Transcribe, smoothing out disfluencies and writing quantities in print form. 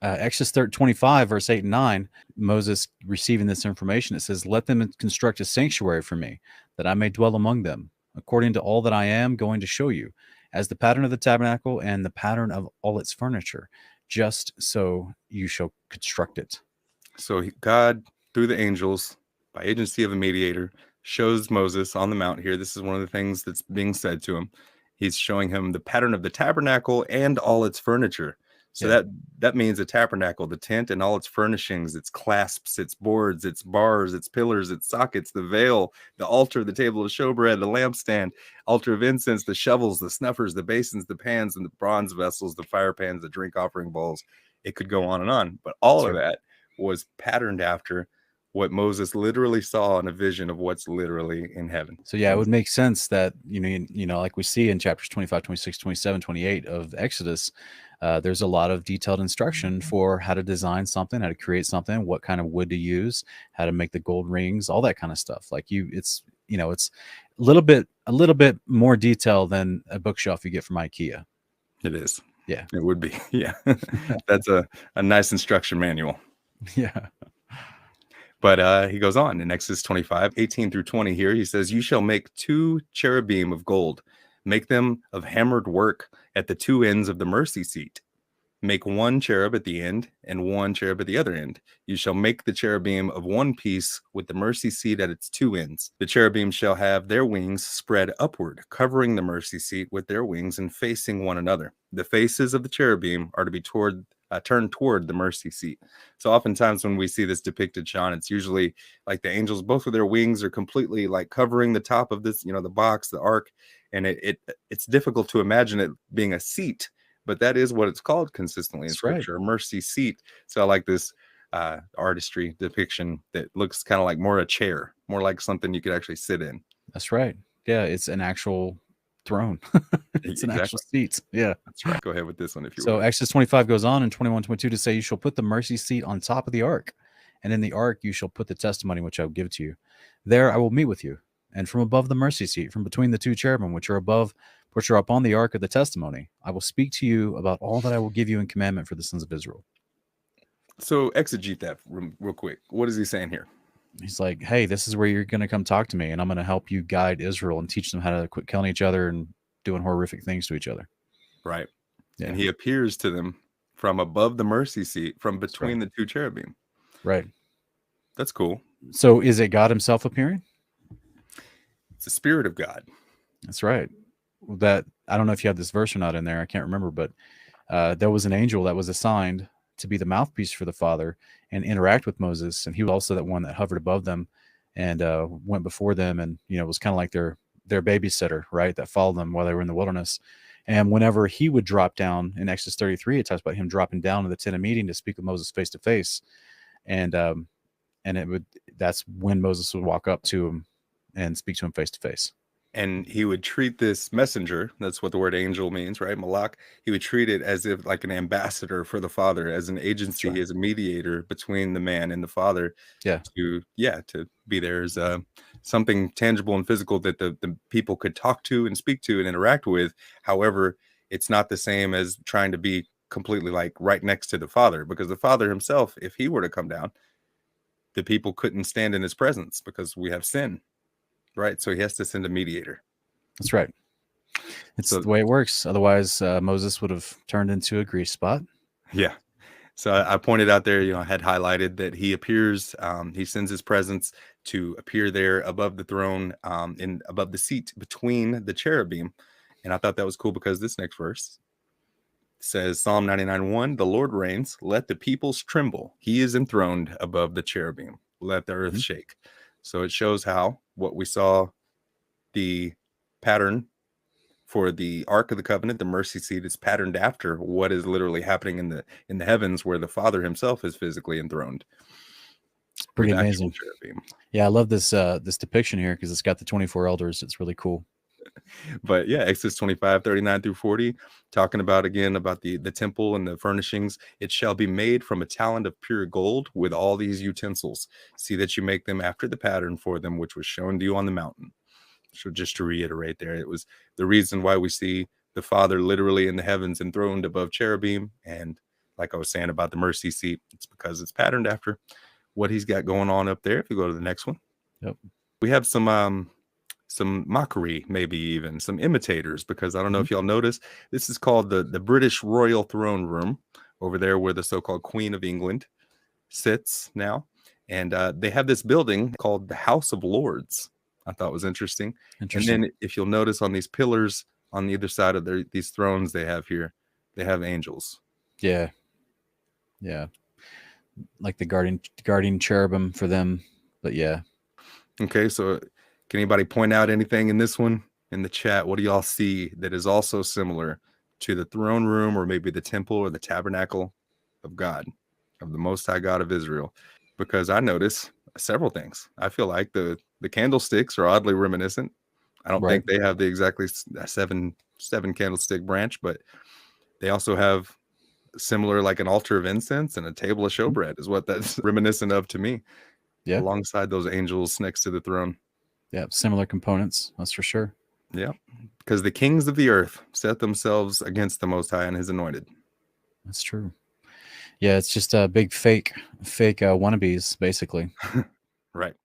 Exodus 25, verse 8 and 9, Moses receiving this information, it says, "Let them construct a sanctuary for me, that I may dwell among them, according to all that I am going to show you, as the pattern of the tabernacle and the pattern of all its furniture. Just so you shall construct it." So God, through the angels, by agency of a mediator, shows Moses on the mount here. This is one of the things that's being said to him. He's showing him the pattern of the tabernacle and all its furniture. So Yeah. that means a tabernacle, the tent and all its furnishings, its clasps, its boards, its bars, its pillars, its sockets, the veil, the altar, the table of showbread, the lampstand, altar of incense, the shovels, the snuffers, the basins, the pans, and the bronze vessels, the fire pans, the drink offering bowls. It could go on and on. But all of that was patterned after what Moses literally saw in a vision of what's literally in heaven. So yeah, it would make sense that, like we see in chapters 25, 26, 27, 28 of Exodus, there's a lot of detailed instruction for how to design something, how to create something, what kind of wood to use, how to make the gold rings, all that kind of stuff. Like it's a little bit more detail than a bookshelf you get from IKEA. It is. Yeah. It would be. Yeah. That's a nice instruction manual. Yeah. But he goes on in Exodus 25, 18 through 20 here. He says, "You shall make 2 cherubim of gold. Make them of hammered work at the 2 ends of the mercy seat. Make 1 cherub at the end and 1 cherub at the other end. You shall make the cherubim of 1 piece with the mercy seat at its 2 ends. The cherubim shall have their wings spread upward, covering the mercy seat with their wings and facing one another. The faces of the cherubim are to be turned toward the mercy seat." So oftentimes when we see this depicted, Sean, it's usually like the angels, both of their wings are completely like covering the top of this, the box, the ark. And it's difficult to imagine it being a seat, but that is what it's called consistently in Scripture, a mercy seat. So I like this artistry depiction that looks kind of like more a chair, more like something you could actually sit in. That's right. Yeah, it's an actual throne. It's an actual seat. Yeah. That's right. Go ahead with this one if you So will. Exodus 25 goes on in 21, 22 to say, "You shall put the mercy seat on top of the ark, and in the ark you shall put the testimony which I will give to you. There I will meet with you. And from above the mercy seat, from between the 2 cherubim which are upon the ark of the testimony, I will speak to you about all that I will give you in commandment for the sons of Israel." So exegete that real quick. What is he saying here? He's like, "Hey, this is where you're going to come talk to me, and I'm going to help you guide Israel and teach them how to quit killing each other and doing horrific things to each other." Right. Yeah. And he appears to them from above the mercy seat, from between the 2 cherubim. Right. That's cool. So is it God himself appearing? It's the Spirit of God. That's right. That, I don't know if you have this verse or not in there. I can't remember, but there was an angel that was assigned to be the mouthpiece for the Father and interact with Moses. And he was also that one that hovered above them and went before them and, was kind of like their babysitter, right? That followed them while they were in the wilderness. And whenever he would drop down in Exodus 33, it talks about him dropping down to the tent of meeting to speak with Moses face to face. And that's when Moses would walk up to him and speak to him face to face. And he would treat this messenger, that's what the word angel means, right? Malak. He would treat it as if like an ambassador for the Father, as an agency, as a mediator between the man and the Father. To be there as something tangible and physical that the people could talk to and speak to and interact with. However, it's not the same as trying to be completely like right next to the Father, because the Father himself, if he were to come down, the people couldn't stand in his presence because we have sin. Right. So he has to send a mediator. That's right. It's the way it works. Otherwise, Moses would have turned into a grease spot. Yeah. So I pointed out there, I had highlighted that he appears, he sends his presence to appear there above the throne, above the seat between the cherubim. And I thought that was cool because this next verse says, Psalm 99:1, "The Lord reigns, let the peoples tremble. He is enthroned above the cherubim. Let the earth shake." So it shows how what we saw, the pattern for the Ark of the Covenant, the mercy seat, is patterned after what is literally happening in the heavens, where the Father himself is physically enthroned. It's pretty amazing. Yeah, I love this this depiction here because it's got the 24 elders. It's really cool. But yeah, Exodus 25, 39 through 40, talking about the temple and the furnishings. "It shall be made from a talent of pure gold with all these utensils. See that you make them after the pattern for them, which was shown to you on the mountain." So just to reiterate there, it was the reason why we see the Father literally in the heavens enthroned above cherubim. And like I was saying about the mercy seat, it's because it's patterned after what he's got going on up there. If you go to the next one, Yep. we have some mockery, maybe even some imitators, because I don't know if y'all notice, this is called the British Royal Throne Room over there where the so-called Queen of England sits now. And they have this building called the House of Lords. I thought was interesting. And then if you'll notice on these pillars on either side of these thrones they have here, they have angels. Yeah. Yeah. Like the guardian cherubim for them. But yeah. Okay, so can anybody point out anything in this one in the chat? What do y'all see that is also similar to the throne room or maybe the temple or the tabernacle of God, of the Most High God of Israel? Because I notice several things. I feel like the candlesticks are oddly reminiscent. I don't think they have the exactly seven candlestick branch, but they also have similar, like an altar of incense and a table of showbread is what that's reminiscent of to me. Yeah. Alongside those angels next to the throne. Yeah, similar components, that's for sure. Yeah, because the kings of the earth set themselves against the Most High and his anointed. That's true. Yeah, it's just a big fake wannabes, basically. Right.